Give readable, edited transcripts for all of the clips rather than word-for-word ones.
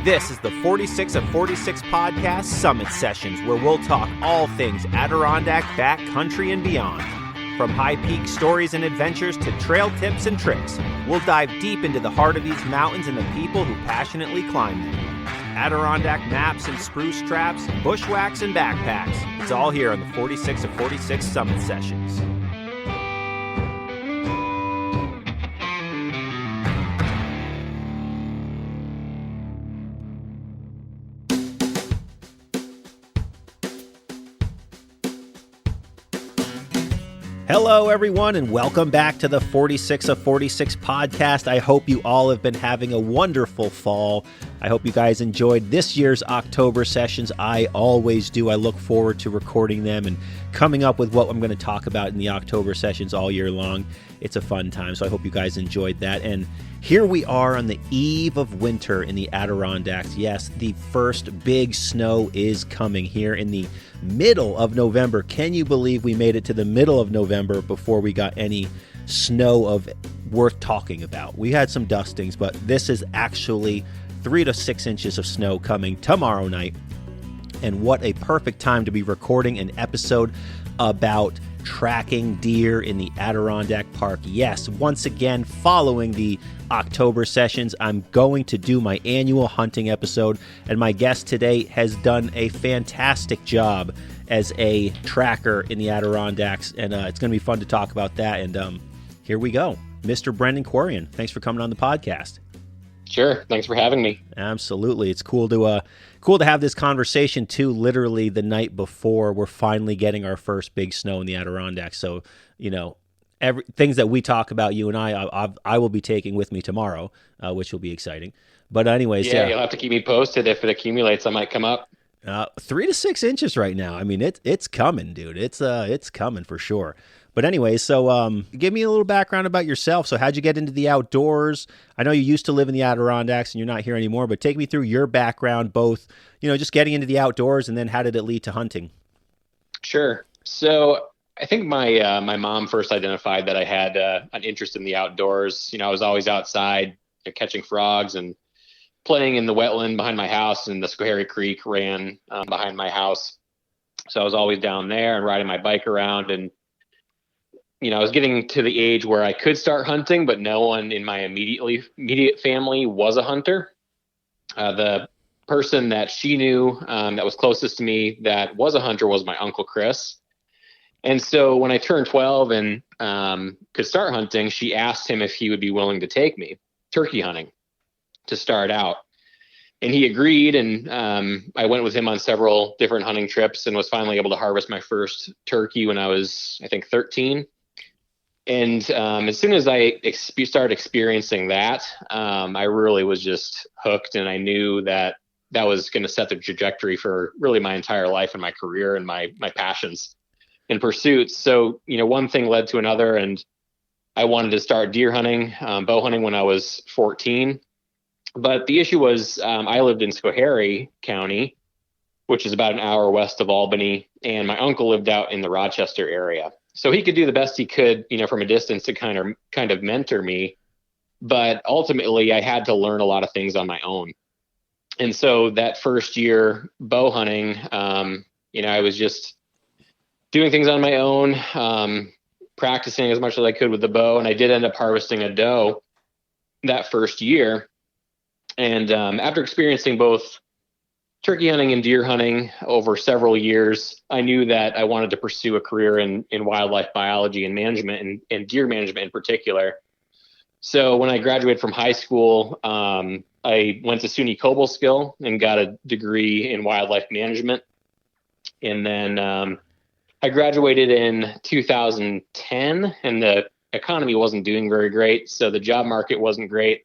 This is the 46 of 46 podcast Summit Sessions, where we'll talk all things Adirondack, backcountry, and beyond. From high peak stories and adventures to trail tips and tricks, we'll dive deep into the heart of these mountains and the people who passionately climb them. Adirondack maps and spruce traps, bushwhacks and backpacks. It's all here on the 46 of 46 Summit Sessions. Hello, everyone, and welcome back to the 46 of 46 podcast. I hope you all have been having a wonderful fall. I hope you guys enjoyed this year's October sessions. I always do. I look forward to recording them and coming up with what I'm going to talk about in the October sessions all year long. It's a fun time, so I hope you guys enjoyed that. And here we are on the eve of winter in the Adirondacks. Yes, the first big snow is coming here in the middle of November. Can you believe we made it to the middle of November before we got any snow of worth talking about? We had some dustings, but this is actually 3 to 6 inches of snow coming tomorrow night. And what a perfect time to be recording an episode about tracking deer in the Adirondack Park. Yes, once again, following the October sessions, I'm going to do my annual hunting episode, and my guest today has done a fantastic job as a tracker in the Adirondacks, and it's going to be fun to talk about that. And here we go. Mr. Brendan Quirion, thanks for coming on the podcast. Sure. Thanks for having me. Absolutely. It's cool to have this conversation too. Literally the night before we're finally getting our first big snow in the Adirondacks. So, you know, things that we talk about, you and I will be taking with me tomorrow, which will be exciting. But anyways, yeah, you'll have to keep me posted. If it accumulates, I might come up. 3 to 6 inches right now. I mean, it's coming, dude. It's coming for sure. But anyway, so give me a little background about yourself. So how'd you get into the outdoors? I know you used to live in the Adirondacks and you're not here anymore, but take me through your background, both, you know, just getting into the outdoors and then how did it lead to hunting? Sure. So I think my mom first identified that I had an interest in the outdoors. You know, I was always outside catching frogs and playing in the wetland behind my house, and the Schoharie Creek ran behind my house. So I was always down there and riding my bike around, and you know, I was getting to the age where I could start hunting, but no one in my immediate family was a hunter. The person that she knew that was closest to me that was a hunter was my Uncle Chris. And so when I turned 12 and could start hunting, she asked him if he would be willing to take me turkey hunting to start out. And he agreed, and I went with him on several different hunting trips and was finally able to harvest my first turkey when I was, I think, 13. And as soon as I started experiencing that, I really was just hooked, and I knew that was going to set the trajectory for really my entire life and my career and my passions and pursuits. So, you know, one thing led to another, and I wanted to start deer hunting, bow hunting when I was 14. But the issue was I lived in Schoharie County, which is about an hour west of Albany, and my uncle lived out in the Rochester area. So he could do the best he could, you know, from a distance to kind of mentor me. But ultimately, I had to learn a lot of things on my own. And so that first year bow hunting, you know, I was just doing things on my own, practicing as much as I could with the bow. And I did end up harvesting a doe that first year. And after experiencing both turkey hunting and deer hunting over several years, I knew that I wanted to pursue a career in wildlife biology and management, and deer management in particular. So when I graduated from high school, I went to SUNY Cobleskill and got a degree in wildlife management. And then I graduated in 2010, and the economy wasn't doing very great, so the job market wasn't great.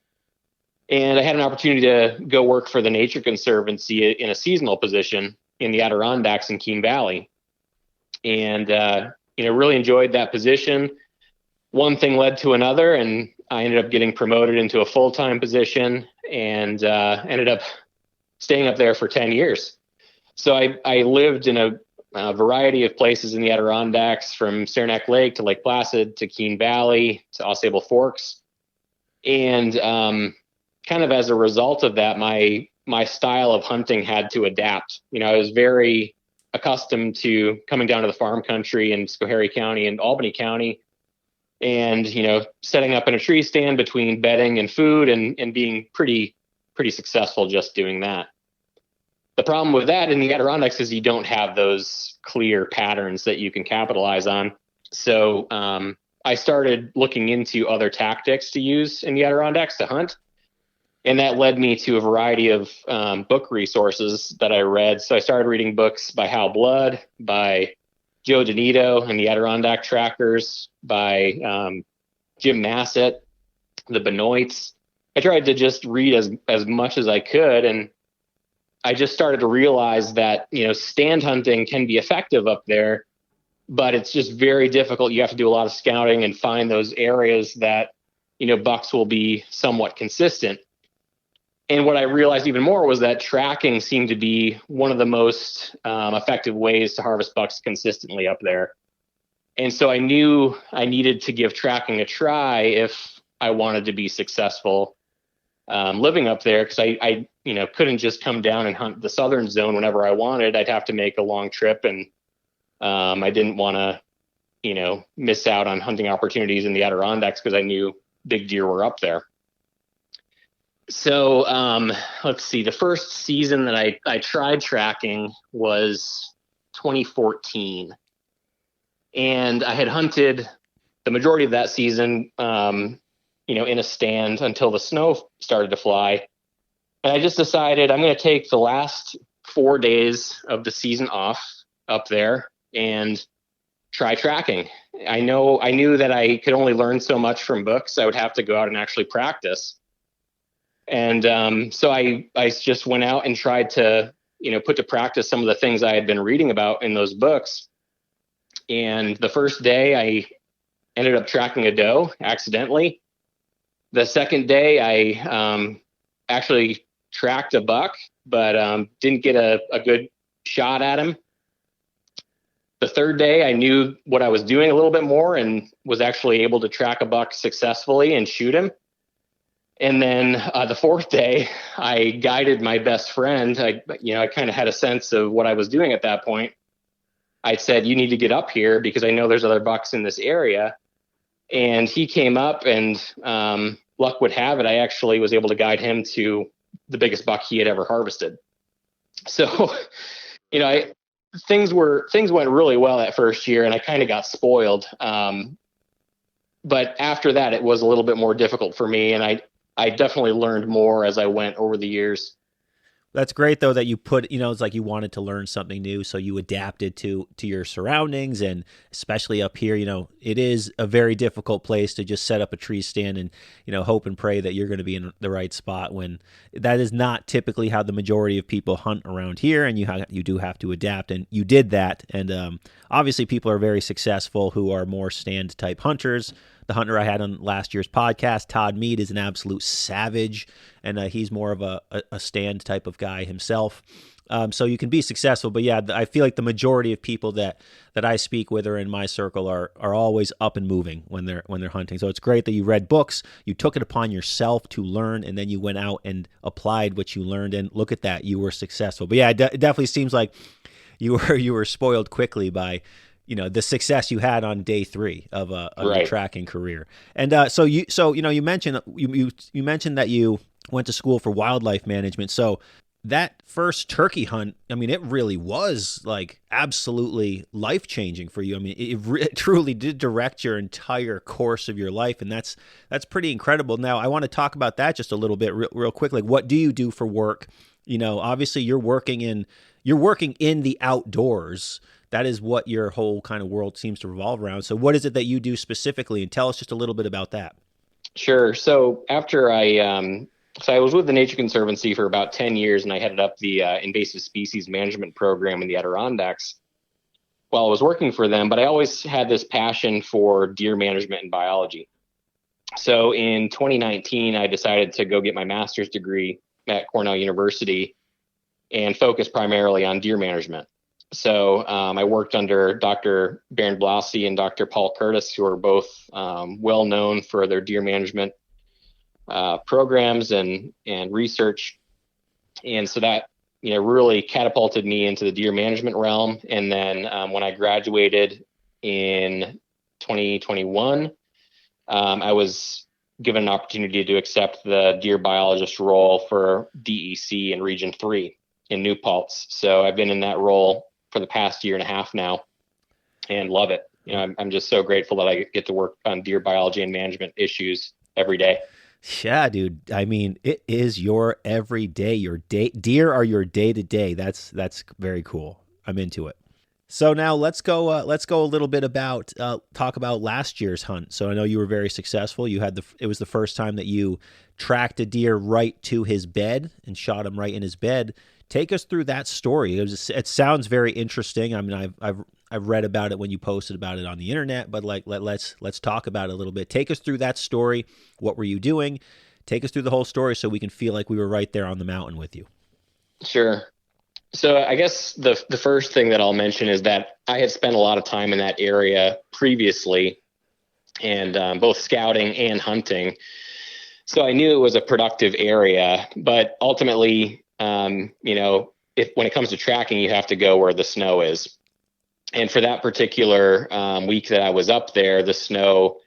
And I had an opportunity to go work for the Nature Conservancy in a seasonal position in the Adirondacks in Keene Valley. And, you know, really enjoyed that position. One thing led to another, and I ended up getting promoted into a full-time position and ended up staying up there for 10 years. So I lived in a variety of places in the Adirondacks, from Saranac Lake to Lake Placid to Keene Valley to Ausable Forks. And kind of as a result of that, my my style of hunting had to adapt. I was very accustomed to coming down to the farm country in Schoharie County and Albany County and, setting up in a tree stand between bedding and food and being pretty successful just doing that. The problem with that in the Adirondacks is you don't have those clear patterns that you can capitalize on. So I started looking into other tactics to use in the Adirondacks to hunt. And that led me to a variety of book resources that I read. So I started reading books by Hal Blood, by Joe Donito and the Adirondack Trackers, by Jim Massett, the Benoits. I tried to just read as much as I could. And I just started to realize that, stand hunting can be effective up there, but it's just very difficult. You have to do a lot of scouting and find those areas that, bucks will be somewhat consistent. And what I realized even more was that tracking seemed to be one of the most effective ways to harvest bucks consistently up there. And so I knew I needed to give tracking a try if I wanted to be successful living up there, because I couldn't just come down and hunt the southern zone whenever I wanted. I'd have to make a long trip, and I didn't want to, miss out on hunting opportunities in the Adirondacks because I knew big deer were up there. So let's see, the first season that I tried tracking was 2014. And I had hunted the majority of that season, in a stand until the snow started to fly. And I just decided I'm going to take the last 4 days of the season off up there and try tracking. I knew that I could only learn so much from books. I would have to go out and actually practice. And so I just went out and tried to, put to practice some of the things I had been reading about in those books. And the first day I ended up tracking a doe accidentally. The second day I actually tracked a buck, but didn't get a good shot at him. The third day I knew what I was doing a little bit more and was actually able to track a buck successfully and shoot him. And then the fourth day, I guided my best friend. I kind of had a sense of what I was doing at that point. I said, you need to get up here because I know there's other bucks in this area. And he came up, and luck would have it, I actually was able to guide him to the biggest buck he had ever harvested. So, things went really well that first year, and I kind of got spoiled. But after that, it was a little bit more difficult for me, and I definitely learned more as I went over the years. That's great, though, that you put, it's like you wanted to learn something new, so you adapted to your surroundings, and especially up here, it is a very difficult place to just set up a tree stand and, hope and pray that you're going to be in the right spot, when that is not typically how the majority of people hunt around here, and you do have to adapt, and you did that, and obviously people are very successful who are more stand-type hunters. The hunter I had on last year's podcast, Todd Mead, is an absolute savage, and he's more of a stand type of guy himself. So you can be successful, but yeah, I feel like the majority of people that I speak with or in my circle are always up and moving when they're hunting. So it's great that you read books, you took it upon yourself to learn, and then you went out and applied what you learned, and look at that, you were successful. But yeah, it definitely seems like you were spoiled quickly by the success you had on day 3 of your tracking career. And so you mentioned you mentioned that you went to school for wildlife management. So that first turkey hunt, it really was like absolutely life-changing for you. It truly did direct your entire course of your life, and that's pretty incredible. Now, I want to talk about that just a little bit real quick. Like, what do you do for work? Obviously you're working in the outdoors. That is what your whole kind of world seems to revolve around. So what is it that you do specifically? And tell us just a little bit about that. Sure. So after I was with the Nature Conservancy for about 10 years, and I headed up the invasive species management program in the Adirondacks while I was working for them. But I always had this passion for deer management and biology. So in 2019, I decided to go get my master's degree at Cornell University and focus primarily on deer management. So I worked under Dr. Baron Blasey and Dr. Paul Curtis, who are both well known for their deer management programs and research. And so that, really catapulted me into the deer management realm. And then when I graduated in 2021, I was given an opportunity to accept the deer biologist role for DEC in Region 3 in New Paltz. So I've been in that role for the past year and a half now and love it. I'm just so grateful that I get to work on deer biology and management issues every day. Yeah, dude. I mean, it is your everyday. Your deer are your day to day. That's very cool. I'm into it. So now let's go. Let's go a little bit about talk about last year's hunt. So I know you were very successful. You had it was the first time that you tracked a deer right to his bed and shot him right in his bed. Take us through that story. It sounds very interesting. I mean, I've read about it when you posted about it on the internet, but like let's talk about it a little bit. Take us through that story. What were you doing? Take us through the whole story so we can feel like we were right there on the mountain with you. Sure. So I guess the first thing that I'll mention is that I had spent a lot of time in that area previously, and both scouting and hunting. So I knew it was a productive area, but ultimately, if when it comes to tracking, you have to go where the snow is. And for that particular week that I was up there, the snow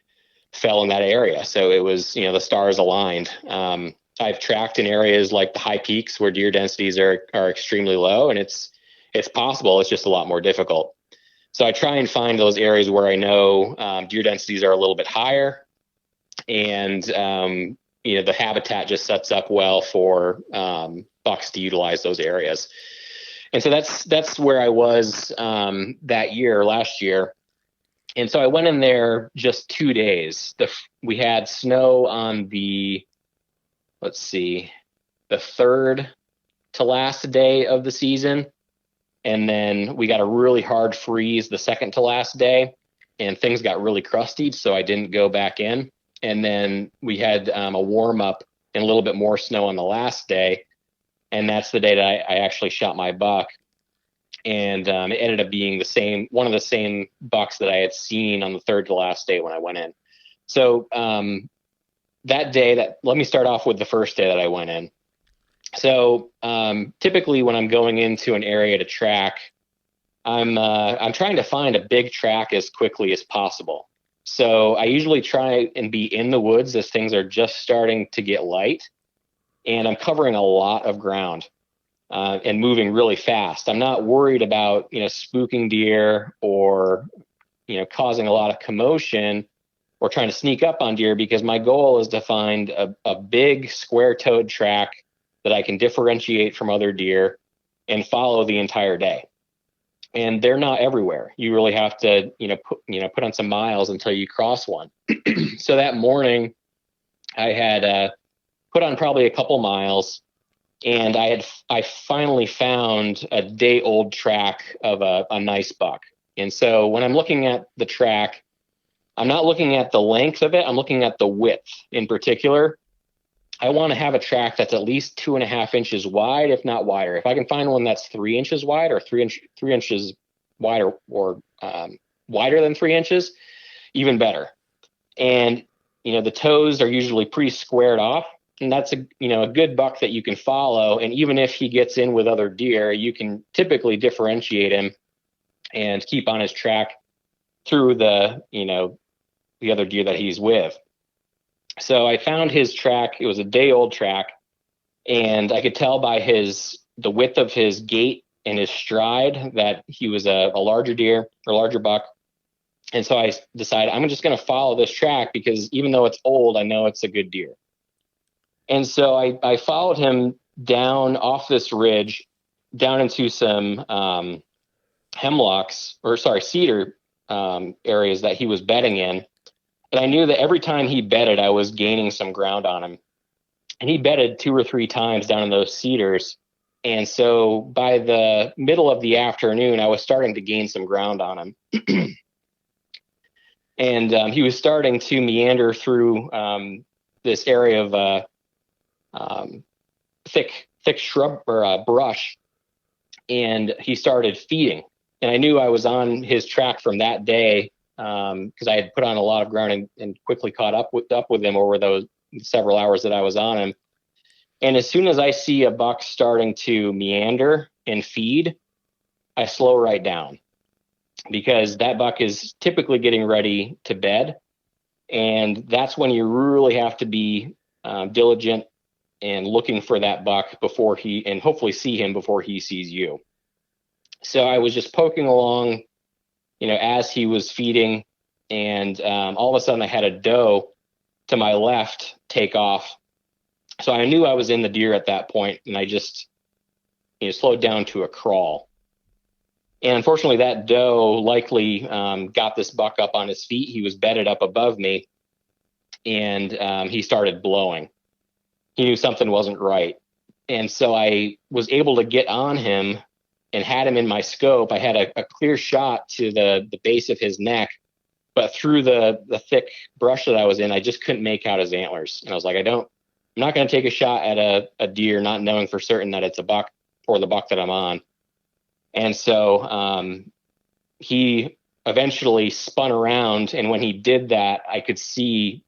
fell in that area. So it was, the stars aligned. I've tracked in areas like the high peaks where deer densities are extremely low, and it's possible. It's just a lot more difficult. So I try and find those areas where I know deer densities are a little bit higher, and the habitat just sets up well for bucks to utilize those areas. And so that's where I was last year. And so I went in there just 2 days. We had snow on the third to last day of the season. And then we got a really hard freeze the second to last day, and things got really crusty. So I didn't go back in. And then we had a warm up and a little bit more snow on the last day. And that's the day that I actually shot my buck. And it ended up being one of the same bucks that I had seen on the third to last day when I went in. So that day, let me start off with the first day that I went in. So typically when I'm going into an area to track, I'm trying to find a big track as quickly as possible. So I usually try and be in the woods as things are just starting to get light, and I'm covering a lot of ground and moving really fast. I'm not worried about, spooking deer or, causing a lot of commotion or trying to sneak up on deer, because my goal is to find a big square-toed track that I can differentiate from other deer and follow the entire day. And they're not everywhere. You really have to, put on some miles until you cross one. So that morning I had put on probably a couple miles, and I finally found a day-old track of a nice buck. And so when I'm looking at the track, I'm not looking at the length of it. I'm looking at the width in particular. I want to have a track that's at least 2.5 inches wide, if not wider. If I can find one that's 3 inches wide or 3 inches wide or wider than 3 inches, even better. And, the toes are usually pretty squared off. And that's a good buck that you can follow. And even if he gets in with other deer, you can typically differentiate him and keep on his track through the other deer that he's with. So I found his track. It was a day-old track, and I could tell by the width of his gait and his stride that he was a larger deer or larger buck. And so I decided I'm just going to follow this track, because even though it's old, I know it's a good deer. And so I followed him down off this ridge, down into some cedar areas that he was bedding in. And I knew that every time he bedded, I was gaining some ground on him. And he bedded 2 or 3 times down in those cedars. And so by the middle of the afternoon, I was starting to gain some ground on him. And he was starting to meander through this area of thick shrub or brush. And he started feeding. And I knew I was on his track from that day, because I had put on a lot of ground and quickly caught up with him over those several hours that I was on him. And as soon as I see a buck starting to meander and feed, I slow right down, because that buck is typically getting ready to bed. And that's when you really have to be diligent and looking for that buck before and hopefully see him before he sees you. So I was just poking along, as he was feeding, and all of a sudden I had a doe to my left take off. So I knew I was in the deer at that point, and I just slowed down to a crawl. And unfortunately, that doe likely got this buck up on his feet. He was bedded up above me, and he started blowing. He knew something wasn't right. And so I was able to get on him and had him in my scope. I had a clear shot to the base of his neck, but through the thick brush that I was in, I just couldn't make out his antlers. And I was like, I'm not going to take a shot at a deer not knowing for certain that it's a buck or the buck that I'm on. And so he eventually spun around, and when he did that, I could see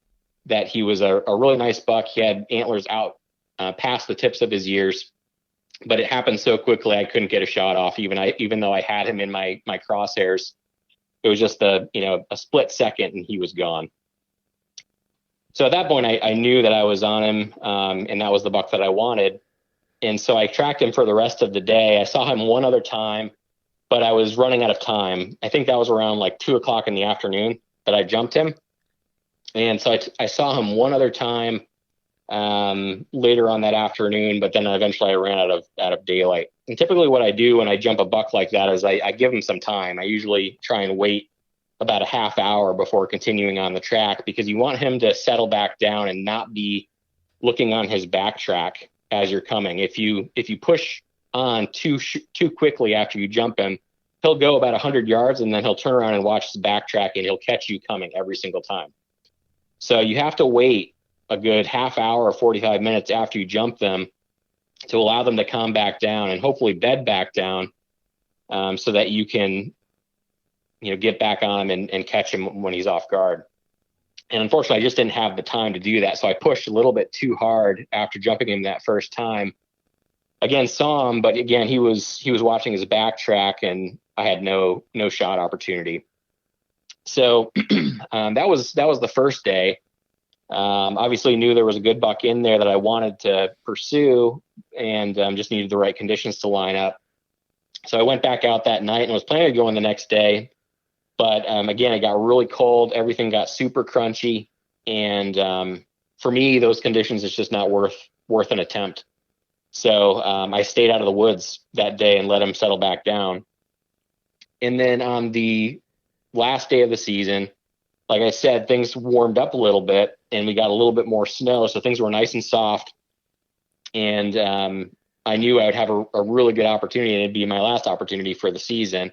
that he was a really nice buck. He had antlers out past the tips of his ears, but it happened so quickly I couldn't get a shot off, even though I had him in my crosshairs. It was just a split second, and he was gone. So at that point, I knew that I was on him, and that was the buck that I wanted. And so I tracked him for the rest of the day. I saw him one other time, but I was running out of time. I think that was around like 2:00 in the afternoon that I jumped him. And so I saw him one other time later on that afternoon, but then eventually I ran out of daylight. And typically what I do when I jump a buck like that is I give him some time. I usually try and wait about a half hour before continuing on the track, because you want him to settle back down and not be looking on his back track as you're coming. If you push on too quickly after you jump him, he'll go about 100 yards, and then he'll turn around and watch his back track, and he'll catch you coming every single time. So you have to wait a good half hour or 45 minutes after you jump them to allow them to calm back down and hopefully bed back down, so that you can get back on him and catch him when he's off guard. And unfortunately, I just didn't have the time to do that. So I pushed a little bit too hard after jumping him that first time. Again, saw him, but again, he was watching his back track, and I had no shot opportunity. So that was the first day. Obviously knew there was a good buck in there that I wanted to pursue, and just needed the right conditions to line up. So I went back out that night and was planning to go in the next day. But again, it got really cold. Everything got super crunchy. And for me, those conditions, it's just not worth an attempt. So I stayed out of the woods that day and let him settle back down. And then on the last day of the season, like I said, things warmed up a little bit, and we got a little bit more snow. So things were nice and soft. And I knew I would have a really good opportunity, and it'd be my last opportunity for the season.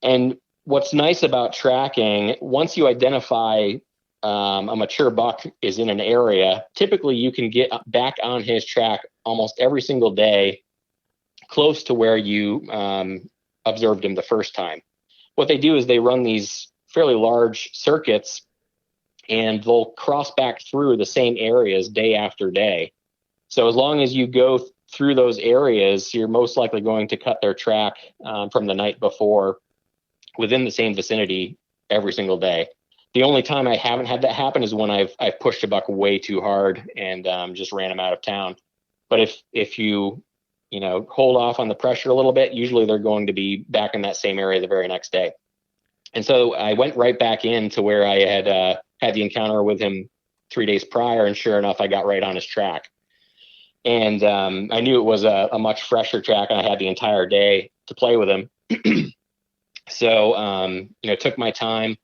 And what's nice about tracking, once you identify a mature buck is in an area, typically you can get back on his track almost every single day, close to where you observed him the first time. What they do is they run these fairly large circuits, and they'll cross back through the same areas day after day. So as long as you go through those areas, you're most likely going to cut their track from the night before within the same vicinity every single day. The only time I haven't had that happen is when I've pushed a buck way too hard and just ran him out of town. But if you hold off on the pressure a little bit, usually they're going to be back in that same area the very next day. And so I went right back into where I had had the encounter with him 3 days prior, and sure enough, I got right on his track. And I knew it was a much fresher track, and I had the entire day to play with him. So, took my time.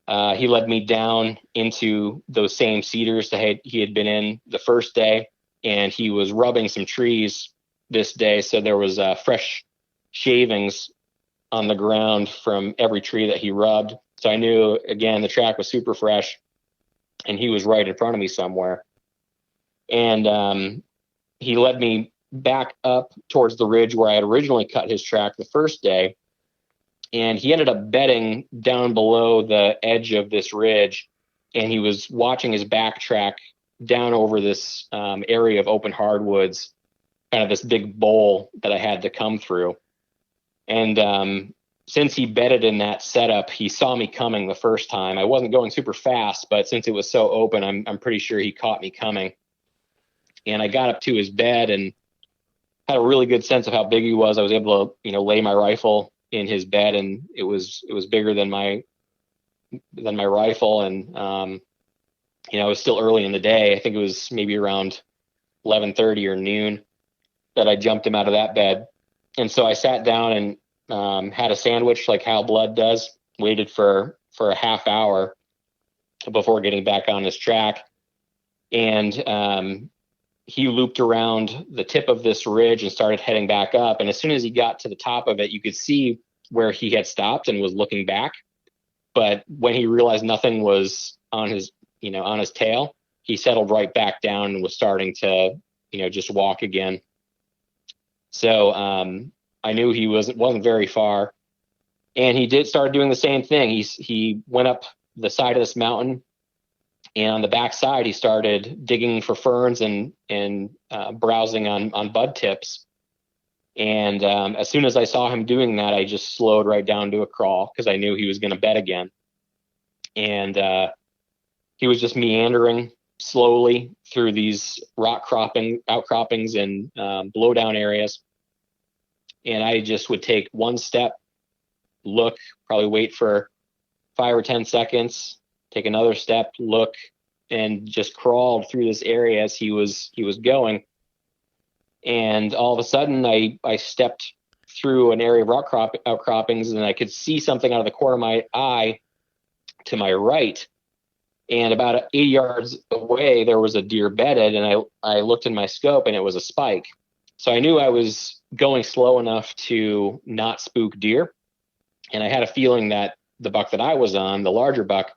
He led me down into those same cedars that he had been in the first day, and he was rubbing some trees this day. So there was fresh shavings on the ground from every tree that he rubbed. So I knew, again, the track was super fresh, and he was right in front of me somewhere. And he led me back up towards the ridge where I had originally cut his track the first day. And he ended up bedding down below the edge of this ridge, and he was watching his back track down over this area of open hardwoods, kind of this big bowl that I had to come through. And since he bedded in that setup, he saw me coming the first time. I wasn't going super fast, but since it was so open, I'm pretty sure he caught me coming. And I got up to his bed and had a really good sense of how big he was. I was able to, lay my rifle in his bed, and it was bigger than my rifle. And it was still early in the day. I think it was maybe around 11:30 or noon that I jumped him out of that bed. And so I sat down and had a sandwich like Hal Blood does, waited for a half hour before getting back on his track. And he looped around the tip of this ridge and started heading back up. And as soon as he got to the top of it, you could see where he had stopped and was looking back. But when he realized nothing was on his tail, he settled right back down and was starting to, just walk again. So I knew he wasn't very far, and he did start doing the same thing. He went up the side of this mountain, and on the back side, he started digging for ferns and browsing on bud tips. And as soon as I saw him doing that, I just slowed right down to a crawl because I knew he was going to bed again. And he was just meandering slowly through these outcroppings and blowdown areas. And I just would take one step, look, probably wait for 5 or 10 seconds, take another step, look, and just crawled through this area as he was going. And all of a sudden I stepped through an area of outcroppings, and I could see something out of the corner of my eye to my right. And about 80 yards away, there was a deer bedded, and I looked in my scope, and it was a spike. So I knew I was going slow enough to not spook deer. And I had a feeling that the buck that I was on, the larger buck,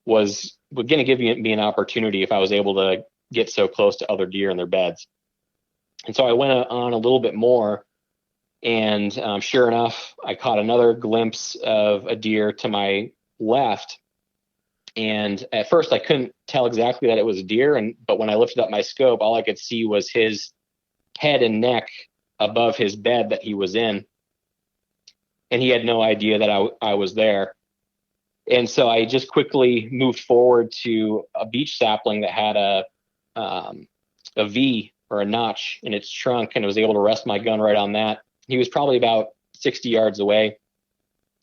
was going to give me an opportunity if I was able to get so close to other deer in their beds. And so I went on a little bit more, and sure enough, I caught another glimpse of a deer to my left. And at first I couldn't tell exactly that it was a deer. But when I lifted up my scope, all I could see was his head and neck above his bed that he was in. And he had no idea that I was there. And so I just quickly moved forward to a beech sapling that had a V or a notch in its trunk, and was able to rest my gun right on that. He was probably about 60 yards away,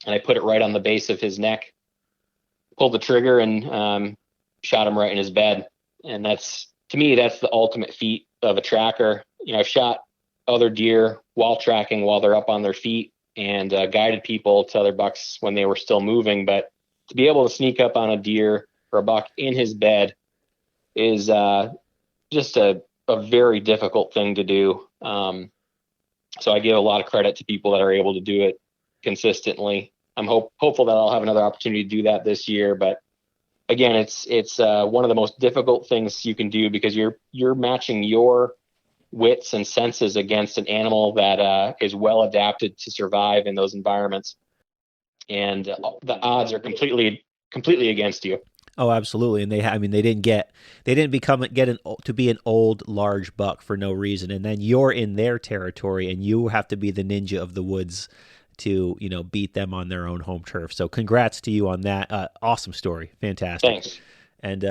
and I put it right on the base of his neck, pulled the trigger, and shot him right in his bed. And that's the ultimate feat of a tracker. I've shot other deer while tracking, while they're up on their feet, and guided people to other bucks when they were still moving. But to be able to sneak up on a deer or a buck in his bed is just a very difficult thing to do. So I give a lot of credit to people that are able to do it consistently. I'm hopeful that I'll have another opportunity to do that this year. But again, it's one of the most difficult things you can do, because you're matching your wits and senses against an animal that is well adapted to survive in those environments, and the odds are completely against you. Oh, absolutely. And they didn't get to be an old, large buck for no reason. And then you're in their territory, and you have to be the ninja of the woods to, beat them on their own home turf. So congrats to you on that. Awesome story. Fantastic. Thanks. And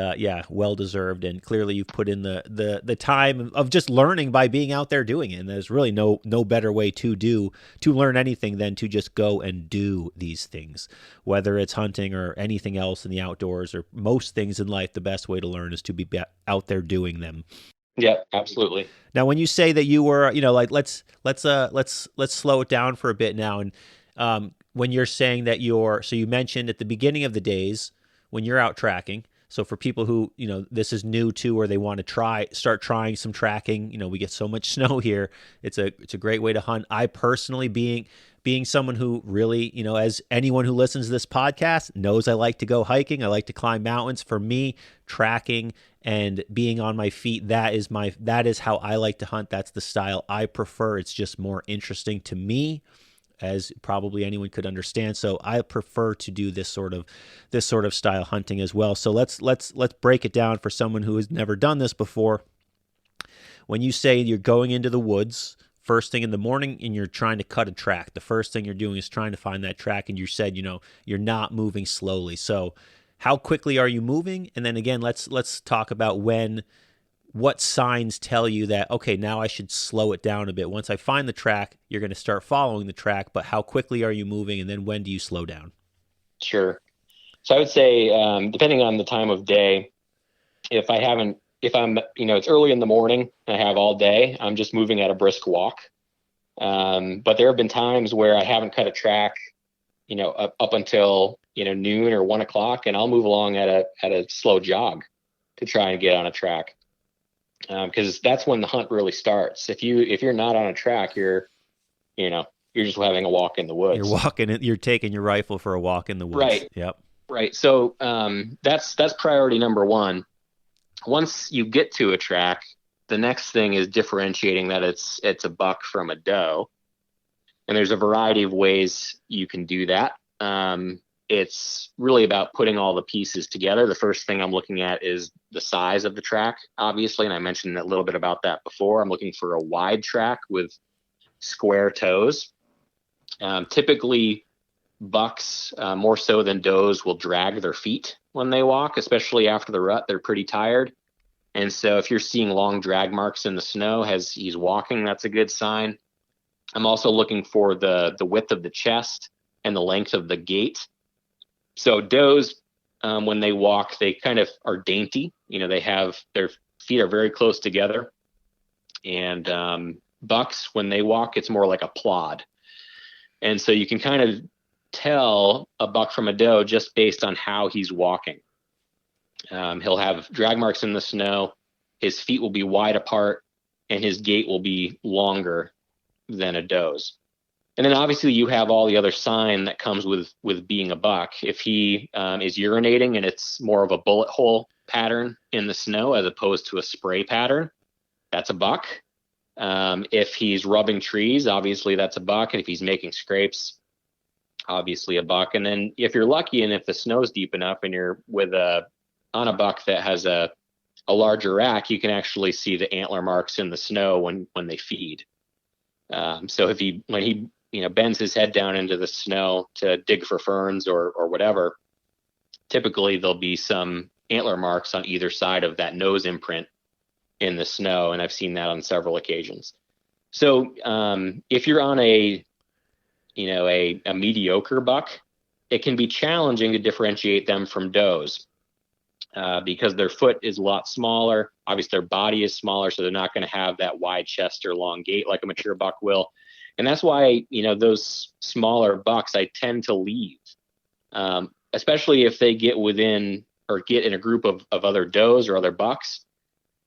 well deserved. And clearly you've put in the time of just learning by being out there doing it. And there's really no better way to learn anything than to just go and do these things, whether it's hunting or anything else in the outdoors, or most things in life. The best way to learn is to be out there doing them. Yeah, absolutely. Now, when you say that you were, let's slow it down for a bit now. And when you're saying that so you mentioned at the beginning of the days when you're out tracking. So for people who, this is new to, or they want to start trying some tracking, we get so much snow here. It's a great way to hunt. I personally, being someone who really, as anyone who listens to this podcast knows, I like to go hiking. I like to climb mountains. For me, tracking and being on my feet, that is how I like to hunt. That's the style I prefer. It's just more interesting to me. as probably anyone could understand. So I prefer to do this sort of style hunting as well. So let's break it down for someone who has never done this before. When you say you're going into the woods first thing in the morning and you're trying to cut a track, the first thing you're doing is trying to find that track, and you said, you're not moving slowly. So how quickly are you moving? And then again, let's talk about what signs tell you that, okay, now I should slow it down a bit. Once I find the track, you're going to start following the track, but how quickly are you moving? And then when do you slow down? Sure. So I would say, depending on the time of day, if I'm, it's early in the morning and I have all day, I'm just moving at a brisk walk. But there have been times where I haven't cut a track, up until, noon or 1 o'clock, and I'll move along at a slow jog to try and get on a track. Because that's when the hunt really starts. If you're not on a track, you're just having a walk in the woods. You're taking your rifle for a walk in the woods. Right. Yep. Right. So that's priority number one. Once you get to a track, the next thing is differentiating that it's a buck from a doe. And there's a variety of ways you can do that. It's really about putting all the pieces together. The first thing I'm looking at is the size of the track, obviously, and I mentioned a little bit about that before. I'm looking for a wide track with square toes. Typically, bucks, more so than does, will drag their feet when they walk, especially after the rut. They're pretty tired. And so if you're seeing long drag marks in the snow as he's walking, that's a good sign. I'm also looking for the width of the chest and the length of the gait. So does, when they walk, they kind of are dainty. They have their feet are very close together. And bucks, when they walk, it's more like a plod. And so you can kind of tell a buck from a doe just based on how he's walking. He'll have drag marks in the snow. His feet will be wide apart, and his gait will be longer than a doe's. And then obviously you have all the other sign that comes with being a buck. If he is urinating and it's more of a bullet hole pattern in the snow as opposed to a spray pattern, that's a buck. If he's rubbing trees, obviously that's a buck. And if he's making scrapes, obviously a buck. And then if you're lucky and if the snow's deep enough and you're on a buck that has a larger rack, you can actually see the antler marks in the snow when they feed. So when he bends his head down into the snow to dig for ferns or whatever, typically there'll be some antler marks on either side of that nose imprint in the snow. And I've seen that on several occasions. So if you're on a mediocre buck, it can be challenging to differentiate them from does because their foot is a lot smaller. Obviously their body is smaller, so they're not going to have that wide chest or long gait like a mature buck will. And that's why, those smaller bucks I tend to leave, especially if they get within or get in a group of other does or other bucks.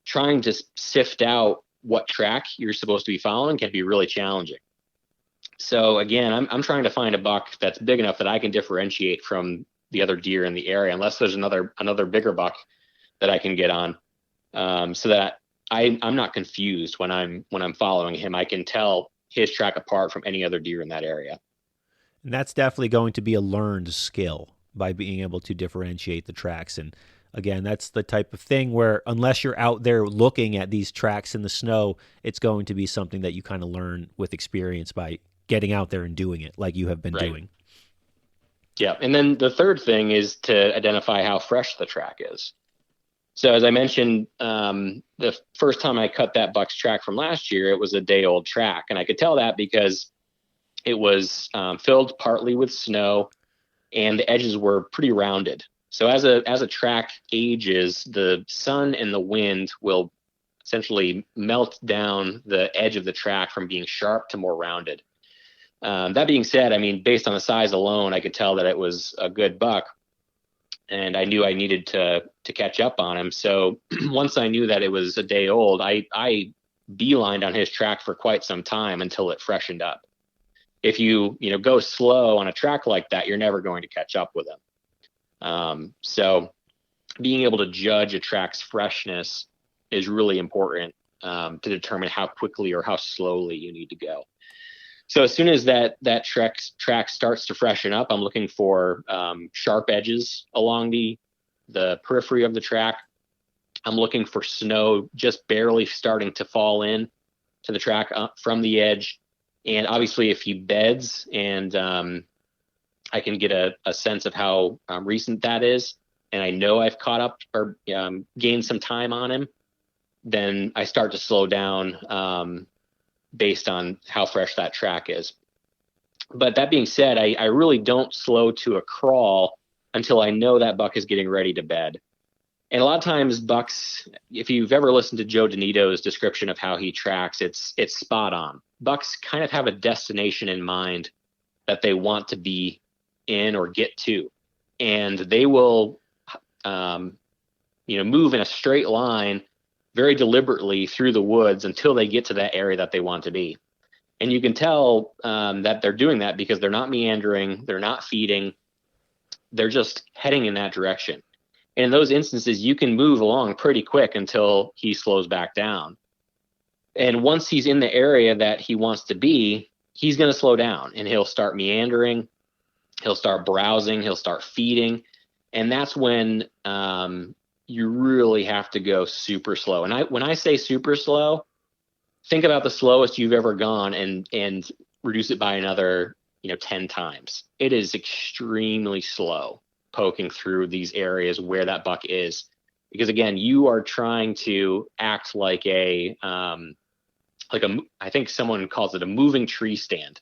Trying to sift out what track you're supposed to be following can be really challenging. So again, I'm trying to find a buck that's big enough that I can differentiate from the other deer in the area, unless there's another bigger buck that I can get on, so that I'm not confused when I'm following him. I can tell his track apart from any other deer in that area. And that's definitely going to be a learned skill by being able to differentiate the tracks. And again, that's the type of thing where unless you're out there looking at these tracks in the snow, it's going to be something that you kind of learn with experience by getting out there and doing it like you have been doing. Yeah. And then the third thing is to identify how fresh the track is. So as I mentioned, the first time I cut that buck's track from last year, it was a day-old track. And I could tell that because it was filled partly with snow and the edges were pretty rounded. So as a track ages, the sun and the wind will essentially melt down the edge of the track from being sharp to more rounded. That being said, based on the size alone, I could tell that it was a good buck. And I knew I needed to catch up on him. So once I knew that it was a day old, I beelined on his track for quite some time until it freshened up. If you go slow on a track like that, you're never going to catch up with him. So being able to judge a track's freshness is really important to determine how quickly or how slowly you need to go. So as soon as that track starts to freshen up, I'm looking for sharp edges along the periphery of the track. I'm looking for snow just barely starting to fall in to the track from the edge. And obviously if he beds and I can get a sense of how recent that is, and I know I've caught up or gained some time on him, then I start to slow down based on how fresh that track is. But that being said, I really don't slow to a crawl until I know that buck is getting ready to bed. And a lot of times bucks, if you've ever listened to Joe Donito's description of how he tracks, it's spot on. Bucks kind of have a destination in mind that they want to be in or get to. And they will, move in a straight line very deliberately through the woods until they get to that area that they want to be. And you can tell that they're doing that because they're not meandering, they're not feeding, they're just heading in that direction. And in those instances, you can move along pretty quick until he slows back down. And once he's in the area that he wants to be, he's going to slow down and he'll start meandering, he'll start browsing, he'll start feeding. And that's when you really have to go super slow. And when I say super slow, think about the slowest you've ever gone and reduce it by another 10 times. It is extremely slow poking through these areas where that buck is, because again, you are trying to act like I think someone calls it a moving tree stand.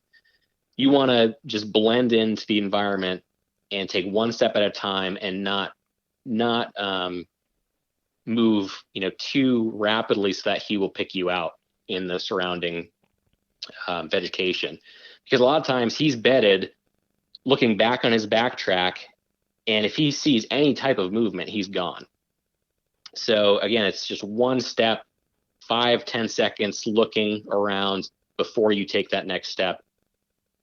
You want to just blend into the environment and take one step at a time and not move too rapidly so that he will pick you out in the surrounding vegetation. Because a lot of times he's bedded looking back on his backtrack, and if he sees any type of movement, he's gone. So again, it's just one step, 5-10 seconds looking around before you take that next step.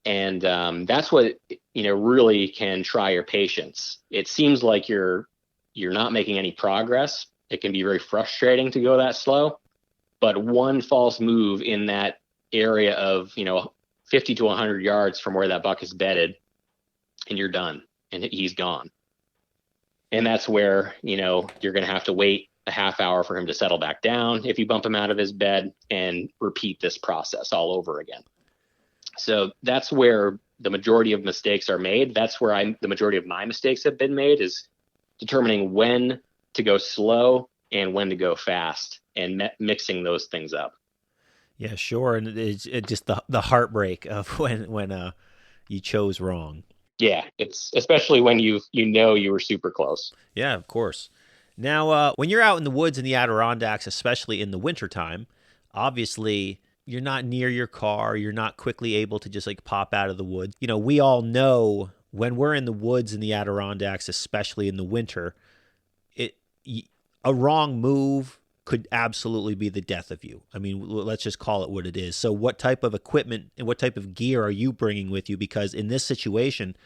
And that's what really can try your patience. It seems like you're not making any progress. It can be very frustrating to go that slow, but one false move in that area of 50 to 100 yards from where that buck is bedded, and you're done, and he's gone. And that's where you're going to have to wait a half hour for him to settle back down if you bump him out of his bed, and repeat this process all over again. So that's where the majority of mistakes are made. That's where the majority of my mistakes have been made, is determining when to go slow and when to go fast, and mixing those things up. Yeah, sure. And it's just the heartbreak of when you chose wrong. Yeah, it's especially when you were super close. Yeah, of course. Now, when you're out in the woods in the Adirondacks, especially in the wintertime, obviously you're not near your car. You're not quickly able to just pop out of the woods. We all know when we're in the woods in the Adirondacks, especially in the winter, a wrong move could absolutely be the death of you. I mean, let's just call it what it is. So what type of equipment and what type of gear are you bringing with you? Because in this situation,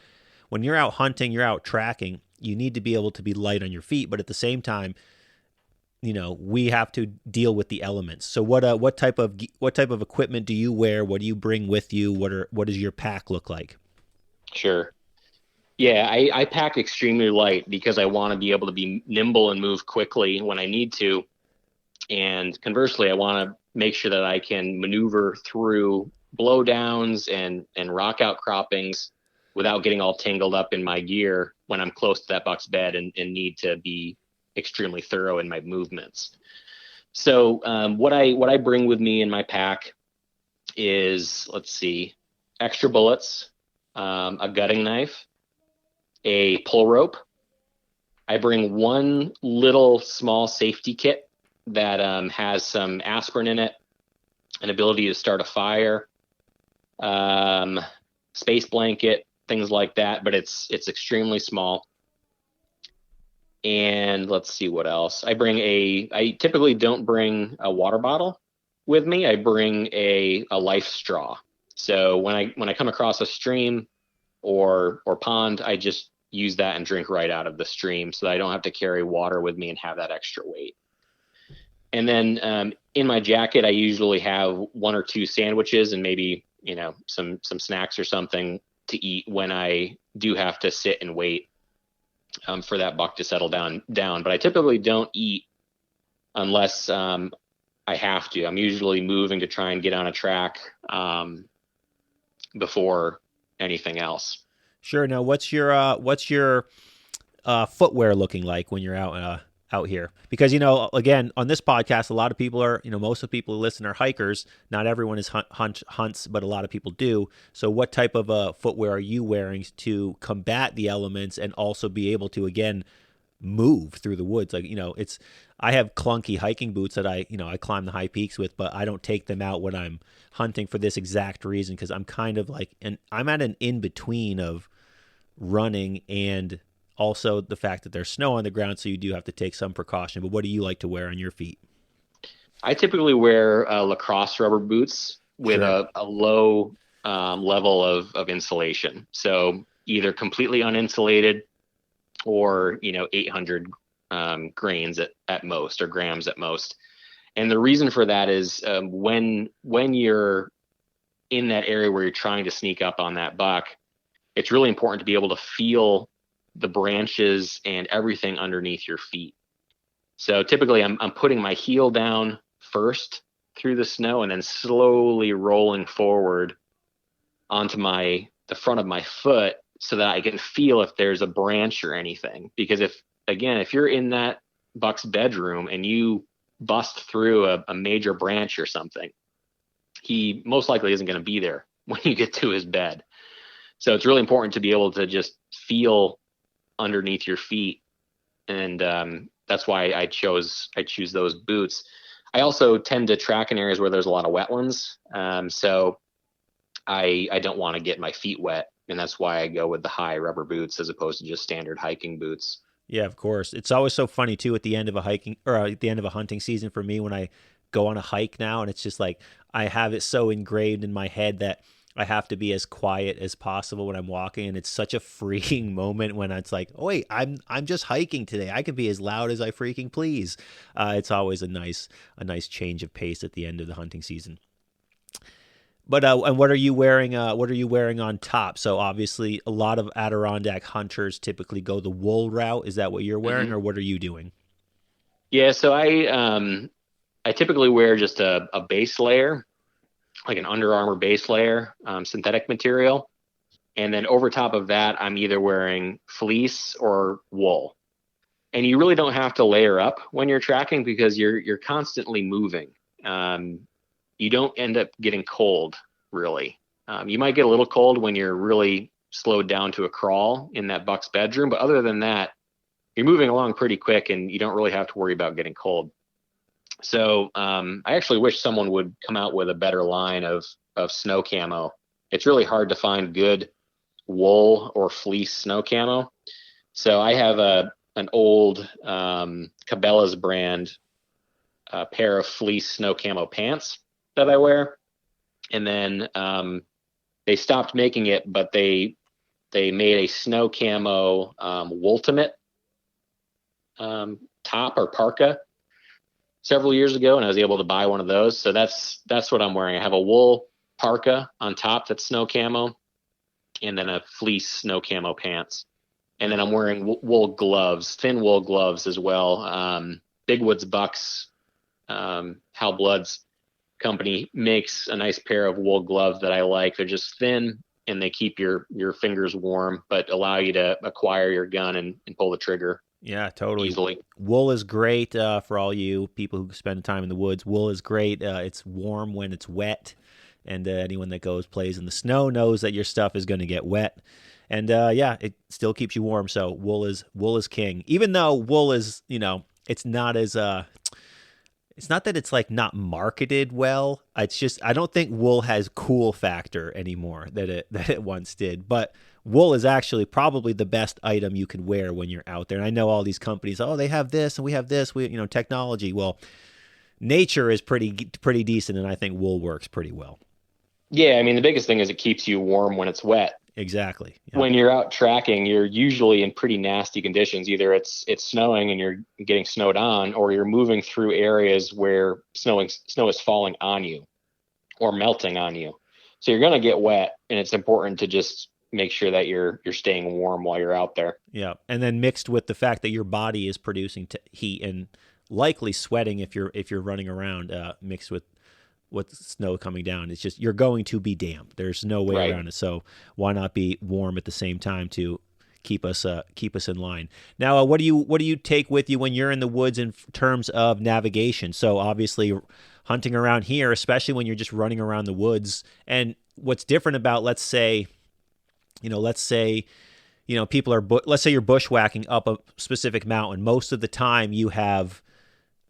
when you're out hunting, you're out tracking, you need to be able to be light on your feet, but at the same time, we have to deal with the elements. So what type of equipment do you wear? What do you bring with you? What does your pack look like? Sure. Yeah, I pack extremely light because I want to be able to be nimble and move quickly when I need to. And conversely, I want to make sure that I can maneuver through blowdowns and rock outcroppings without getting all tangled up in my gear when I'm close to that buck's bed and need to be extremely thorough in my movements. So what I bring with me in my pack is, extra bullets, a gutting knife, a pull rope. I bring one little small safety kit that has some aspirin in it, an ability to start a fire, space blanket, things like that, but it's extremely small. And let's see what else. I typically don't bring a water bottle with me. I bring a life straw. So when I come across a stream or pond, I just use that and drink right out of the stream so that I don't have to carry water with me and have that extra weight. And then in my jacket, I usually have one or two sandwiches and maybe some snacks or something to eat when I do have to sit and wait for that buck to settle down. But I typically don't eat unless I have to. I'm usually moving to try and get on a track before anything else. Sure. Now, what's your footwear looking like when you're out here? Because again, on this podcast, a lot of people are most of the people who listen are hikers. Not everyone is hunts, but a lot of people do. So, what type of footwear are you wearing to combat the elements and also be able to again move through the woods? Like I have clunky hiking boots that I climb the high peaks with, but I don't take them out when I'm hunting for this exact reason, because I'm kind of like, and I'm at an in between of running and also the fact that there's snow on the ground, so you do have to take some precaution. But what do you like to wear on your feet? I typically wear lacrosse rubber boots with Sure. a low level of insulation. So either completely uninsulated or 800 grains at most, or grams at most. And the reason for that is when you're in that area where you're trying to sneak up on that buck, it's really important to be able to feel the branches and everything underneath your feet. So typically I'm putting my heel down first through the snow and then slowly rolling forward onto the front of my foot so that I can feel if there's a branch or anything. Because if you're in that buck's bedroom and you bust through a major branch or something, he most likely isn't going to be there when you get to his bed. So it's really important to be able to just feel underneath your feet. And that's why I choose those boots. I also tend to track in areas where there's a lot of wetlands. So I don't want to get my feet wet. And that's why I go with the high rubber boots as opposed to just standard hiking boots. Yeah, of course. It's always so funny too at the end of a hiking or at the end of a hunting season for me when I go on a hike now, and it's just like I have it so ingrained in my head that I have to be as quiet as possible when I'm walking, and it's such a freeing moment when it's like, oh wait, I'm just hiking today. I can be as loud as I freaking please. It's always a nice change of pace at the end of the hunting season. But and what are you wearing? What are you wearing on top? So obviously, a lot of Adirondack hunters typically go the wool route. Is that what you're wearing, or what are you doing? Yeah, so I typically wear just a base layer, like an Under Armour base layer, synthetic material, and then over top of that, I'm either wearing fleece or wool. And you really don't have to layer up when you're tracking because you're constantly moving. You don't end up getting cold, really. You might get a little cold when you're really slowed down to a crawl in that buck's bedroom, but other than that, you're moving along pretty quick and you don't really have to worry about getting cold. So I actually wish someone would come out with a better line of snow camo. It's really hard to find good wool or fleece snow camo. So I have an old Cabela's brand pair of fleece snow camo pants that I wear. And then they stopped making it, but they made a snow camo Ultimate top or parka several years ago, and I was able to buy one of those. So that's what I'm wearing. I have a wool parka on top that's snow camo, and then a fleece snow camo pants. And then I'm wearing wool gloves, thin wool gloves as well. Big Woods Bucks, Hal Blood's company makes a nice pair of wool gloves that I like. They're just thin and they keep your fingers warm, but allow you to acquire your gun and pull the trigger. Yeah, totally. Easily. Wool is great for all you people who spend time in the woods. Wool is great. It's warm when it's wet, and anyone that plays in the snow knows that your stuff is going to get wet. And yeah, it still keeps you warm. So wool is king. Even though wool is, it's not as it's not that it's like not marketed well. It's just I don't think wool has cool factor anymore that it once did. But wool is actually probably the best item you can wear when you're out there. And I know all these companies, oh, they have this and we have this, technology. Well, nature is pretty decent, and I think wool works pretty well. Yeah, I mean, the biggest thing is it keeps you warm when it's wet. Exactly. Yep. When you're out tracking, you're usually in pretty nasty conditions. Either it's snowing and you're getting snowed on, or you're moving through areas where snow is falling on you or melting on you. So you're going to get wet, and it's important to just make sure that you're staying warm while you're out there. Yeah. And then mixed with the fact that your body is producing heat and likely sweating if you're running around, mixed with snow coming down. It's just, you're going to be damp. There's no way around it. So why not be warm at the same time to keep us in line? Now, what do you take with you when you're in the woods in terms of navigation? So obviously hunting around here, especially when you're just running around the woods, and what's different about, let's say people are, let's say you're bushwhacking up a specific mountain. Most of the time you have,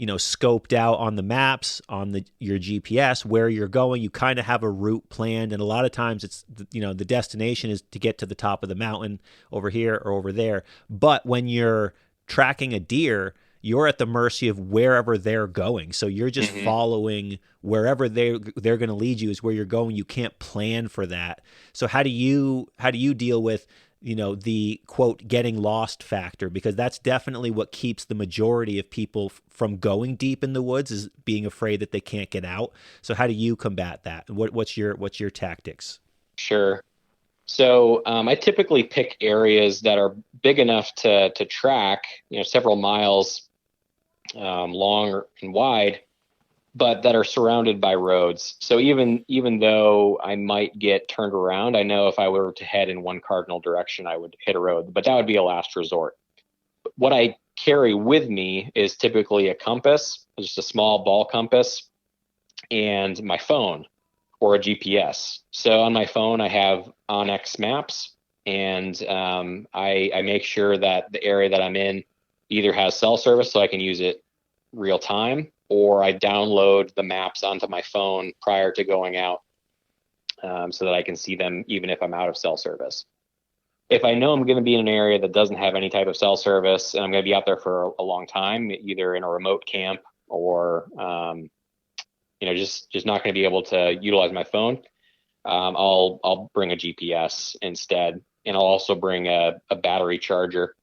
scoped out on the maps, on your GPS, where you're going. You kind of have a route planned. And a lot of times it's, the destination is to get to the top of the mountain over here or over there. But when you're tracking a deer, you're at the mercy of wherever they're going. So you're just following wherever they're going to lead you is where you're going. You can't plan for that. So how do you deal with, the quote, getting lost factor? Because that's definitely what keeps the majority of people from going deep in the woods, is being afraid that they can't get out. So how do you combat that? What's your tactics? Sure. So I typically pick areas that are big enough to track, several miles long and wide, but that are surrounded by roads. So even though I might get turned around, I know if I were to head in one cardinal direction, I would hit a road, but that would be a last resort. What I carry with me is typically a compass, just a small ball compass, and my phone or a GPS. So on my phone, I have Onyx maps, and I make sure that the area that I'm in either has cell service so I can use it real time, or I download the maps onto my phone prior to going out, so that I can see them even if I'm out of cell service. If I know I'm going to be in an area that doesn't have any type of cell service and I'm going to be out there for a long time, either in a remote camp or just not going to be able to utilize my phone, I'll bring a GPS instead, and I'll also bring a battery charger,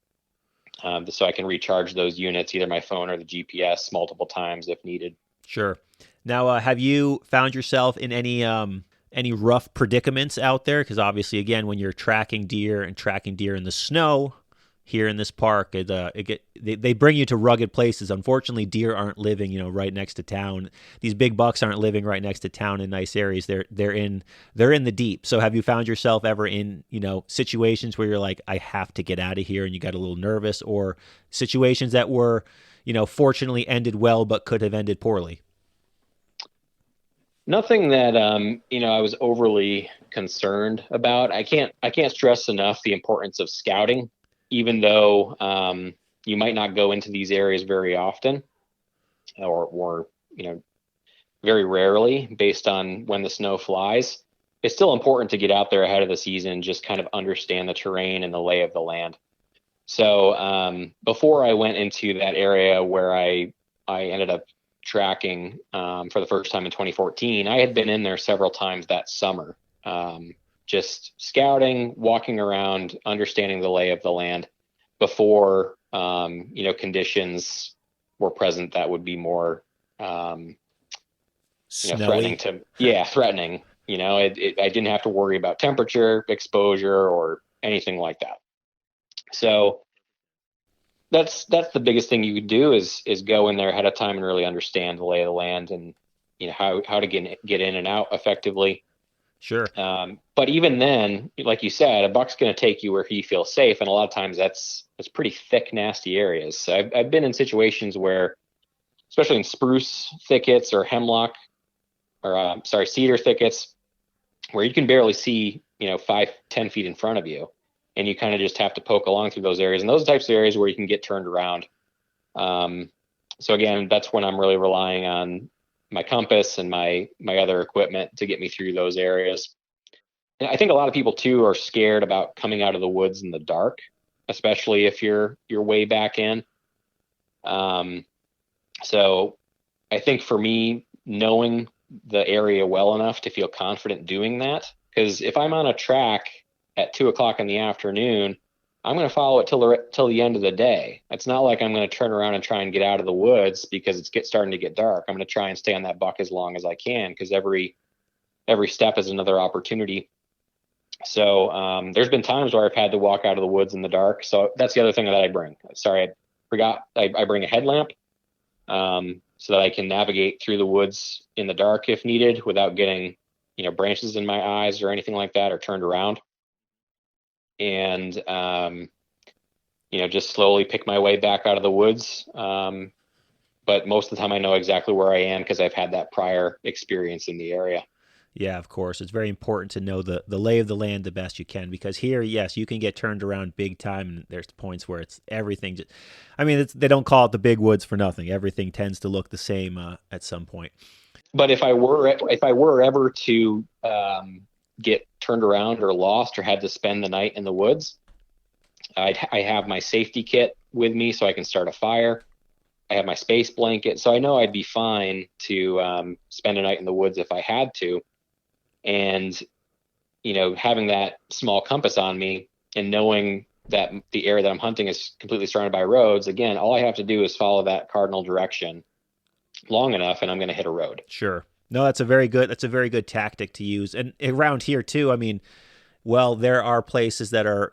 so I can recharge those units, either my phone or the GPS, multiple times if needed. Sure. Now, have you found yourself in any rough predicaments out there? Because obviously, again, when you're tracking deer in the snow here in this park, they bring you to rugged places. Unfortunately, deer aren't living, right next to town. These big bucks aren't living right next to town in nice areas. They're in the deep. So have you found yourself ever in, situations where you're like, I have to get out of here, and you got a little nervous, or situations that were, fortunately ended well but could have ended poorly? Nothing that I was overly concerned about. I can't stress enough the importance of scouting. Even though you might not go into these areas very often, or very rarely, based on when the snow flies, it's still important to get out there ahead of the season and just kind of understand the terrain and the lay of the land. So before I went into that area where I ended up tracking for the first time in 2014, I had been in there several times that summer. Just scouting, walking around, understanding the lay of the land before, conditions were present that would be more, threatening. Threatening. I didn't have to worry about temperature, exposure, or anything like that. So that's the biggest thing you could do is go in there ahead of time and really understand the lay of the land, and how to get in and out effectively. Sure. But even then, like you said, a buck's going to take you where he feels safe, and a lot of times that's pretty thick, nasty areas. So I've been in situations where, especially in spruce thickets or hemlock, or cedar thickets, where you can barely see 5-10 feet in front of you, and you kind of just have to poke along through those areas. And those types of areas where you can get turned around. So again, that's when I'm really relying on my compass and my other equipment to get me through those areas. And I think a lot of people too are scared about coming out of the woods in the dark, especially if you're way back in. So I think for me, knowing the area well enough to feel confident doing that, because if I'm on a track at 2:00 in the afternoon, I'm going to follow it till the end of the day. It's not like I'm going to turn around and try and get out of the woods because it's starting to get dark. I'm going to try and stay on that buck as long as I can, because every every step is another opportunity. So there's been times where I've had to walk out of the woods in the dark. So that's the other thing that I bring. Sorry, I forgot. I bring a headlamp so that I can navigate through the woods in the dark if needed without getting, branches in my eyes or anything like that, or turned around. And, just slowly pick my way back out of the woods. But most of the time I know exactly where I am because I've had that prior experience in the area. Yeah, of course. It's very important to know the lay of the land the best you can, because here, yes, you can get turned around big time, and there's points where it's everything. They don't call it the big woods for nothing. Everything tends to look the same at some point. But if I were ever to get turned around or lost or had to spend the night in the woods, I have my safety kit with me so I can start a fire. I have my space blanket, so I know I'd be fine to spend a night in the woods if I had to. And, having that small compass on me and knowing that the area that I'm hunting is completely surrounded by roads, again, all I have to do is follow that cardinal direction long enough and I'm going to hit a road. Sure. No, that's a very good tactic to use. And around here too, there are places that are,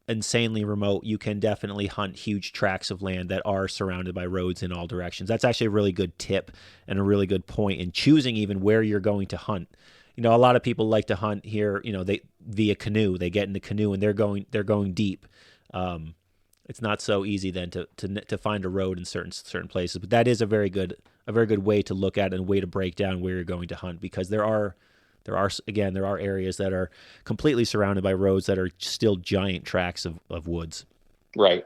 insanely remote. You can definitely hunt huge tracts of land that are surrounded by roads in all directions. That's actually a really good tip and a really good point in choosing even where you're going to hunt. A lot of people like to hunt here, they via canoe. They get in the canoe and they're going deep. It's not so easy then to find a road in certain places. But that is a very good way to look at it and a way to break down where you're going to hunt, because there are areas that are completely surrounded by roads that are still giant tracts of woods. Right.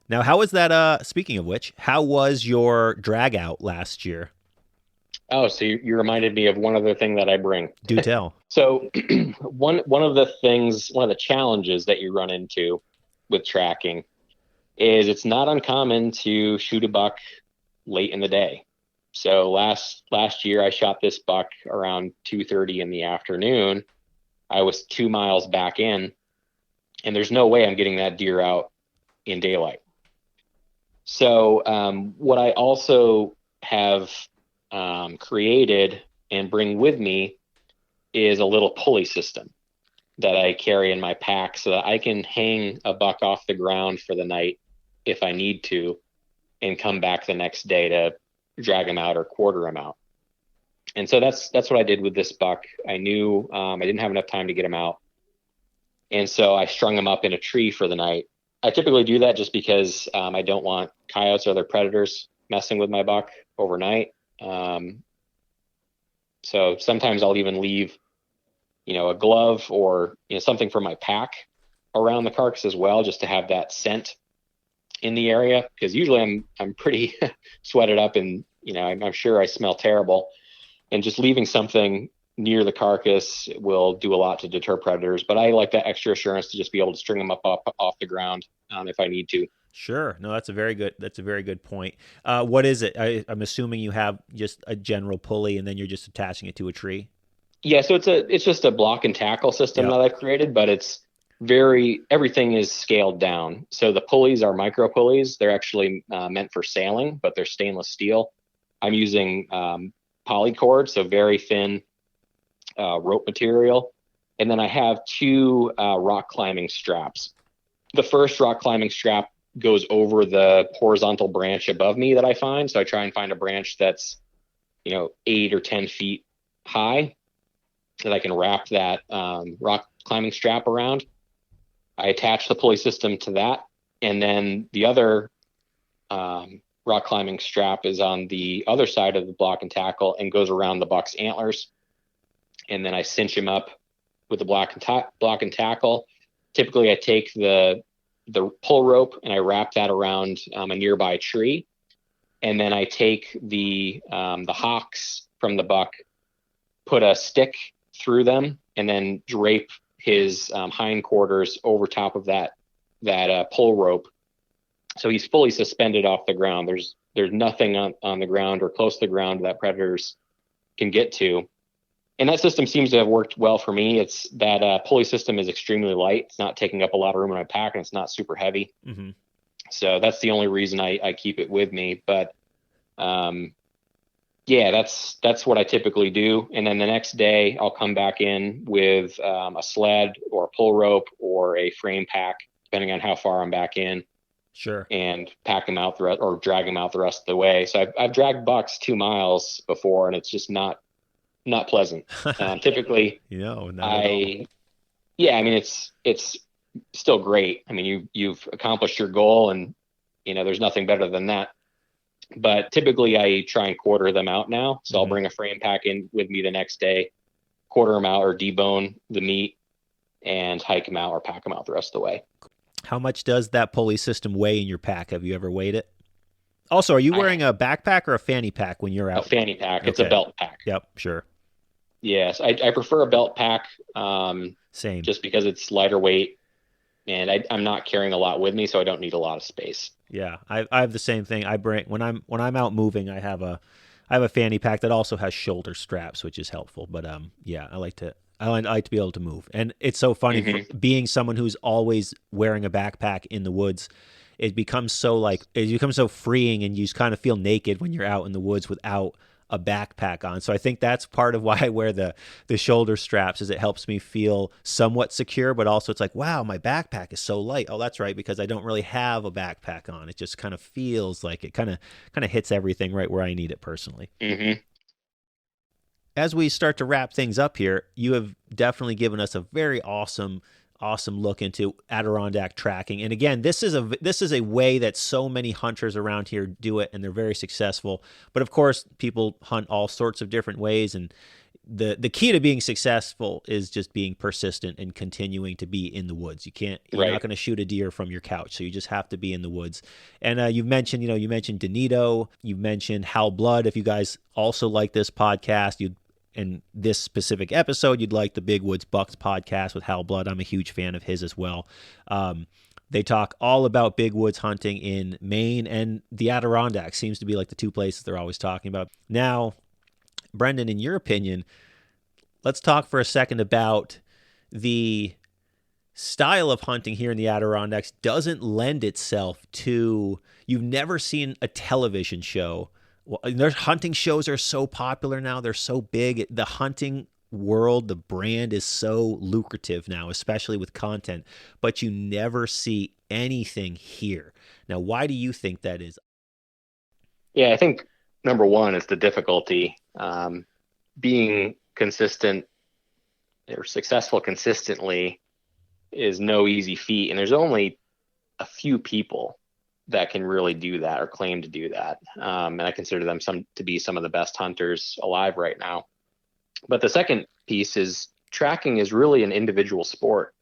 Now, how was that? Speaking of which, how was your drag out last year? Oh, so you reminded me of one other thing that I bring. Do tell. So one of the challenges that you run into with tracking is it's not uncommon to shoot a buck late in the day. So last year I shot this buck around 2:30 in the afternoon. I was 2 miles back in, and there's no way I'm getting that deer out in daylight. So what I also have created and bring with me is a little pulley system that I carry in my pack so that I can hang a buck off the ground for the night if I need to, and come back the next day to drag him out or quarter him out. And so that's what I did with this buck. I knew I didn't have enough time to get him out, and so I strung him up in a tree for the night. I typically do that just because I don't want coyotes or other predators messing with my buck overnight. So sometimes I'll even leave, a glove or something for my pack around the carcass as well, just to have that scent in the area, because usually I'm pretty sweated up and I'm sure I smell terrible, and just leaving something near the carcass will do a lot to deter predators. But I like that extra assurance to just be able to string them up off the ground if I need to. Sure. No, that's a very good point. What is it? I'm assuming you have just a general pulley and then you're just attaching it to a tree. Yeah. So it's just a block and tackle system that I've created, but everything is scaled down. So the pulleys are micro pulleys. They're actually meant for sailing, but they're stainless steel. I'm using polycord, so very thin rope material. And then I have two rock climbing straps. The first rock climbing strap goes over the horizontal branch above me that I find. So I try and find a branch that's, 8 or 10 feet high that I can wrap that rock climbing strap around. I attach the pulley system to that. And then the other rock climbing strap is on the other side of the block and tackle and goes around the buck's antlers. And then I cinch him up with the block and tackle. Typically I take the pull rope and I wrap that around a nearby tree. And then I take the hocks from the buck, put a stick through them, and then drape his hindquarters over top of that pull rope. So he's fully suspended off the ground. There's nothing on the ground or close to the ground that predators can get to. And that system seems to have worked well for me. It's that pulley system is extremely light. It's not taking up a lot of room in my pack, and it's not super heavy. Mm-hmm. So that's the only reason I keep it with me. But Yeah, that's what I typically do. And then the next day I'll come back in with a sled or a pull rope or a frame pack, depending on how far I'm back in, Sure. and pack them out or drag them out the rest of the way. So I've dragged bucks 2 miles before, and it's just not pleasant. Typically, Not at all. I yeah, I mean it's still great. I mean you've accomplished your goal, and there's nothing better than that. But typically I try and quarter them out now. So I'll bring a frame pack in with me the next day, quarter them out or debone the meat, and hike them out or pack them out the rest of the way. How much does that pulley system weigh in your pack? Have you ever weighed it? Also, are you wearing a backpack or a fanny pack when you're out? A fanny pack. Okay. It's a belt pack. Yep, sure. Yes, I prefer a belt pack. Same. Just because it's lighter weight, and I'm not carrying a lot with me, so I don't need a lot of space. Yeah, I have the same thing. I bring when I'm out moving, I have a fanny pack that also has shoulder straps, which is helpful. But yeah, I like to be able to move, and it's so funny for being someone who's always wearing a backpack in the woods. It becomes so freeing, and you just kind of feel naked when you're out in the woods without a backpack on. So I think that's part of why I wear the shoulder straps, is it helps me feel somewhat secure, but also it's like, wow, my backpack is so light. Oh, that's right, because I don't really have a backpack on. It just kind of feels like it kind of hits everything right where I need it personally. As we start to wrap things up here, you have definitely given us a very awesome look into Adirondack tracking. And again, this is a way that so many hunters around here do it, and they're very successful. But of course, people hunt all sorts of different ways, and the key to being successful is just being persistent and continuing to be in the woods. You're not going to shoot a deer from your couch, so you just have to be in the woods. And you mentioned Donito, you mentioned Hal Blood. If you guys also like this podcast, in this specific episode, you'd like the Big Woods Bucks podcast with Hal Blood. I'm a huge fan of his as well. They talk all about big woods hunting in Maine, and the Adirondacks seems to be like the two places they're always talking about. Now, Brendan, in your opinion, let's talk for a second about the style of hunting here in the Adirondacks doesn't lend itself to, you've never seen a television show. Well, their hunting shows are so popular now. They're so big. The hunting world, the brand is so lucrative now, especially with content, but you never see anything here. Now, why do you think that is? Yeah, I think number one is the difficulty. Being consistent or successful consistently is no easy feat. And there's only a few people that can really do that or claim to do that. And I consider them to be some of the best hunters alive right now. But the second piece is tracking is really an individual sport.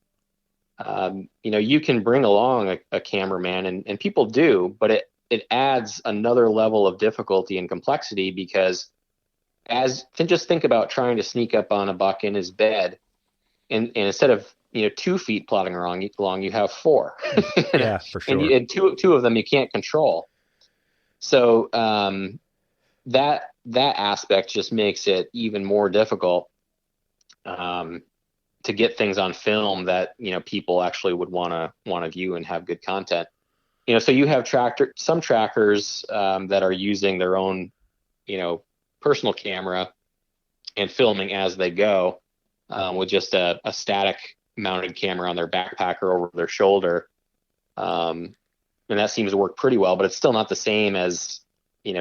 You can bring along a cameraman, and people do, but it adds another level of difficulty and complexity, because just think about trying to sneak up on a buck in his bed, and instead of 2 feet plodding along, you have 4. Yeah, for sure. and two of them you can't control. So that aspect just makes it even more difficult to get things on film that people actually would want to view and have good content. So you have some trackers that are using their own personal camera and filming as they go with just a static mounted camera on their backpack or over their shoulder. And that seems to work pretty well, but it's still not the same as,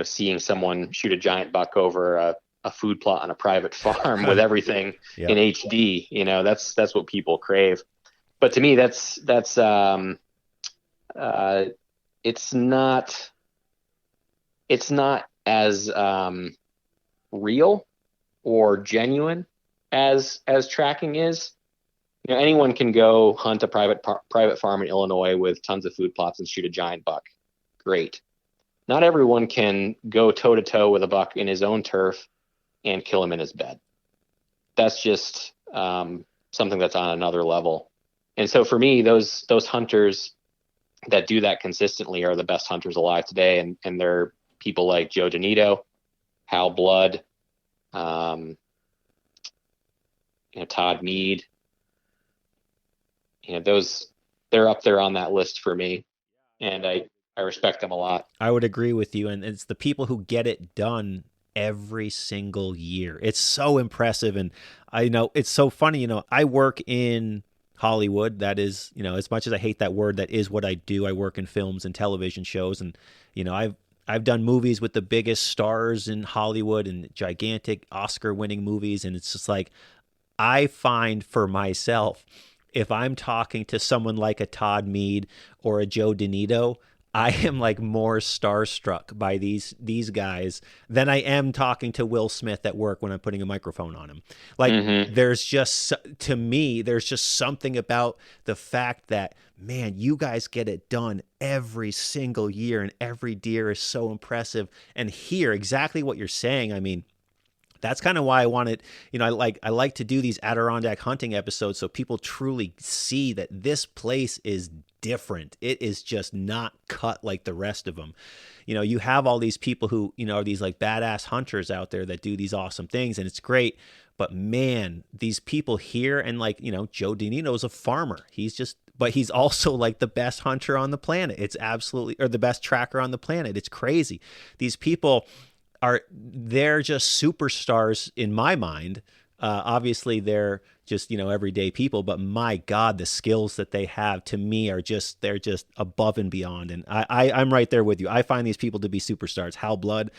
seeing someone shoot a giant buck over a food plot on a private farm with everything in HD. That's what people crave. But to me, that's it's not as real or genuine as tracking is. Anyone can go hunt a private farm in Illinois with tons of food plots and shoot a giant buck. Great. Not everyone can go toe to toe with a buck in his own turf and kill him in his bed. That's just something that's on another level. And so for me, those hunters that do that consistently are the best hunters alive today. And they're people like Joe Donito, Hal Blood, Todd Mead. They're up there on that list for me, and I respect them a lot. I would agree with you, and it's the people who get it done every single year. It's so impressive. And I know it's so funny, I work in Hollywood. That is, as much as I hate that word, that is what I do. I work in films and television shows, and I've done movies with the biggest stars in Hollywood and gigantic Oscar-winning movies, and it's just like I find for myself, if I'm talking to someone like a Todd Mead or a Joe DeNito, I am like more starstruck by these guys than I am talking to Will Smith at work when I'm putting a microphone on him. Like there's just, to me, there's just something about the fact that, man, you guys get it done every single year and every deer is so impressive. And here, exactly what you're saying, I mean, that's kind of why I wanted, I like to do these Adirondack hunting episodes so people truly see that this place is different. It is just not cut like the rest of them. You have all these people who, are these like badass hunters out there that do these awesome things, and it's great. But man, these people here, and like, Joe DeNino is a farmer. But he's also like the best hunter on the planet. It's absolutely, or the best tracker on the planet. It's crazy. These people they're just superstars in my mind. Obviously they're just, everyday people, but my God, the skills that they have to me they're just above and beyond. And I'm right there with you. I find these people to be superstars. Hal Blood,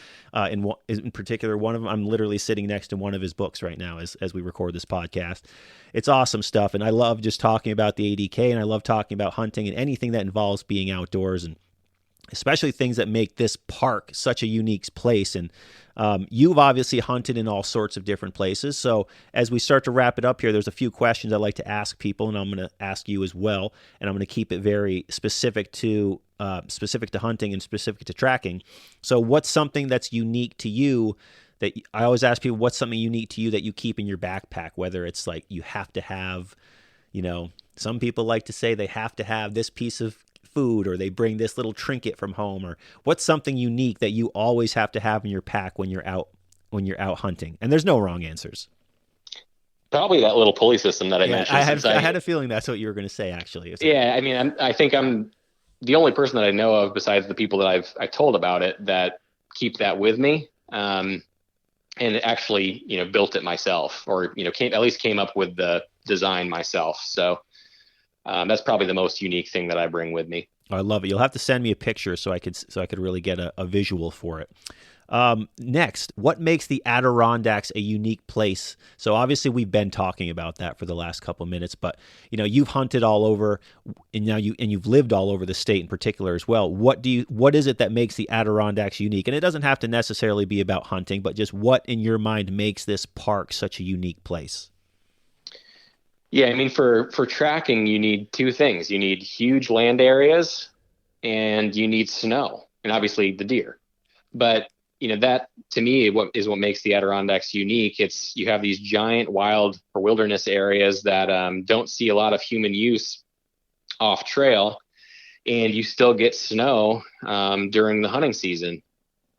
in particular, one of them, I'm literally sitting next to one of his books right now as we record this podcast. It's awesome stuff. And I love just talking about the ADK, and I love talking about hunting and anything that involves being outdoors, and especially things that make this park such a unique place. And you've obviously hunted in all sorts of different places. So as we start to wrap it up here, there's a few questions I'd like to ask people, and I'm going to ask you as well. And I'm going to keep it very specific to hunting and specific to tracking. So what's something that's unique to you that I always ask people, what's something unique to you that you keep in your backpack, whether it's like you have to have, some people like to say they have to have this piece of food, or they bring this little trinket from home, or what's something unique that you always have to have in your pack when you're out hunting? And there's no wrong answers. Probably that little pulley system that I mentioned. I had a feeling that's what you were going to say, actually. Yeah, I mean, I think I'm the only person that I know of, besides the people that I've told about it, that keep that with me, and actually, built it myself, or at least came up with the design myself. So that's probably the most unique thing that I bring with me. I love it. You'll have to send me a picture so I could really get a visual for it. Next, what makes the Adirondacks a unique place? So obviously we've been talking about that for the last couple of minutes, but you've hunted all over, and now you've lived all over the state in particular as well. What is it that makes the Adirondacks unique? And it doesn't have to necessarily be about hunting, but just what in your mind makes this park such a unique place? Yeah, I mean, for tracking, you need two things. You need huge land areas, and you need snow, and obviously the deer. But that to me what makes the Adirondacks unique. You have these giant wild or wilderness areas that don't see a lot of human use off trail, and you still get snow during the hunting season.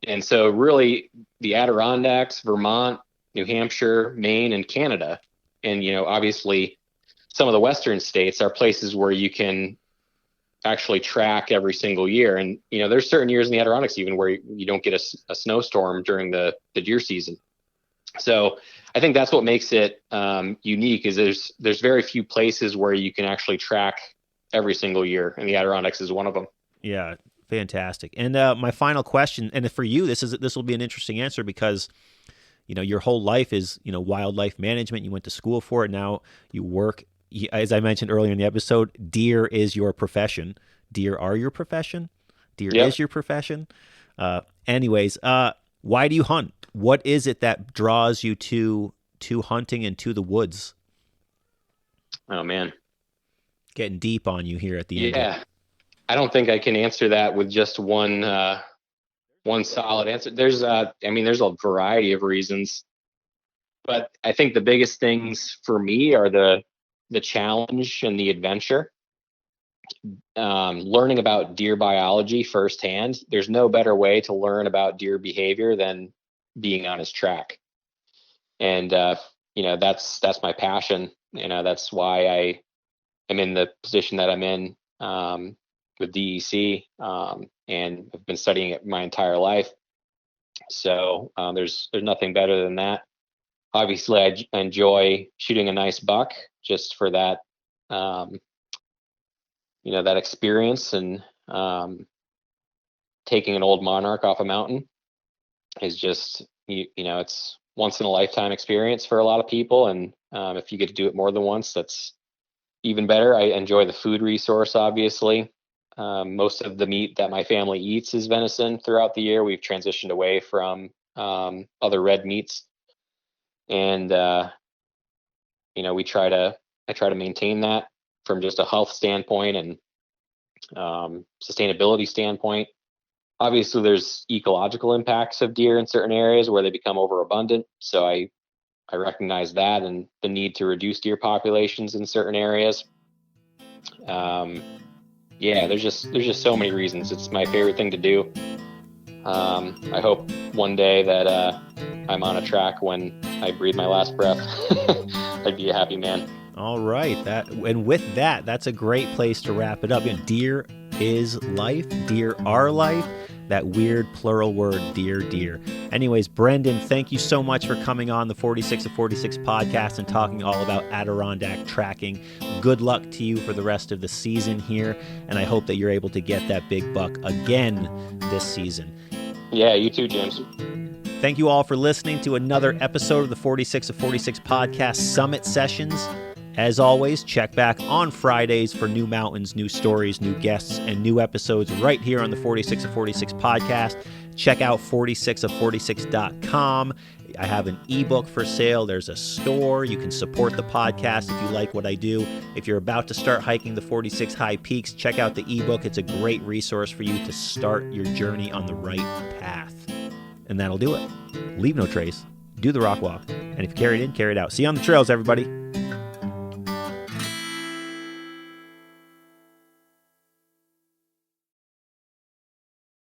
And so really the Adirondacks, Vermont, New Hampshire, Maine, and Canada, and obviously some of the western states are places where you can actually track every single year. And, there's certain years in the Adirondacks even where you don't get a snowstorm during the deer season. So I think that's what makes it unique, is there's very few places where you can actually track every single year, and the Adirondacks is one of them. Yeah, fantastic. And my final question, and for you, this will be an interesting answer, because your whole life is wildlife management. You went to school for it. Now you work. As I mentioned earlier in the episode, deer is your profession. Deer are your profession. Deer is your profession. Anyways, why do you hunt? What is it that draws you to hunting and to the woods? Oh man, getting deep on you here at the end. Yeah, I don't think I can answer that with just one solid answer. There's a variety of reasons, but I think the biggest things for me are the challenge and the adventure. Learning about deer biology firsthand. There's no better way to learn about deer behavior than being on his track. And, that's my passion. That's why I am in the position that I'm in with DEC, and I've been studying it my entire life. So there's nothing better than that. Obviously, I enjoy shooting a nice buck just for that, that experience, and taking an old monarch off a mountain is just, it's once in a lifetime experience for a lot of people. And if you get to do it more than once, that's even better. I enjoy the food resource, obviously. Most of the meat that my family eats is venison throughout the year. We've transitioned away from other red meats. And, I try to maintain that from just a health standpoint and sustainability standpoint. Obviously, there's ecological impacts of deer in certain areas where they become overabundant. So I recognize that and the need to reduce deer populations in certain areas. There's just so many reasons. It's my favorite thing to do. I hope one day that I'm on a track when I breathe my last breath. I'd be a happy man. All right. With that, that's a great place to wrap it up. Deer is life. Deer are life. That weird plural word, deer. Anyways, Brendan, thank you so much for coming on the 46 of 46 podcast and talking all about Adirondack tracking. Good luck to you for the rest of the season here, and I hope that you're able to get that big buck again this season. Yeah, you too, James. Thank you all for listening to another episode of the 46 of 46 podcast Summit Sessions. As always, check back on Fridays for new mountains, new stories, new guests, and new episodes right here on the 46 of 46 podcast. Check out 46of46.com. I have an ebook for sale. There's a store. You can support the podcast if you like what I do. If you're about to start hiking the 46 high peaks, check out the ebook. It's a great resource for you to start your journey on the right path. And that'll do it. Leave no trace. Do the rock walk. And if you carry it in, carry it out. See you on the trails, everybody.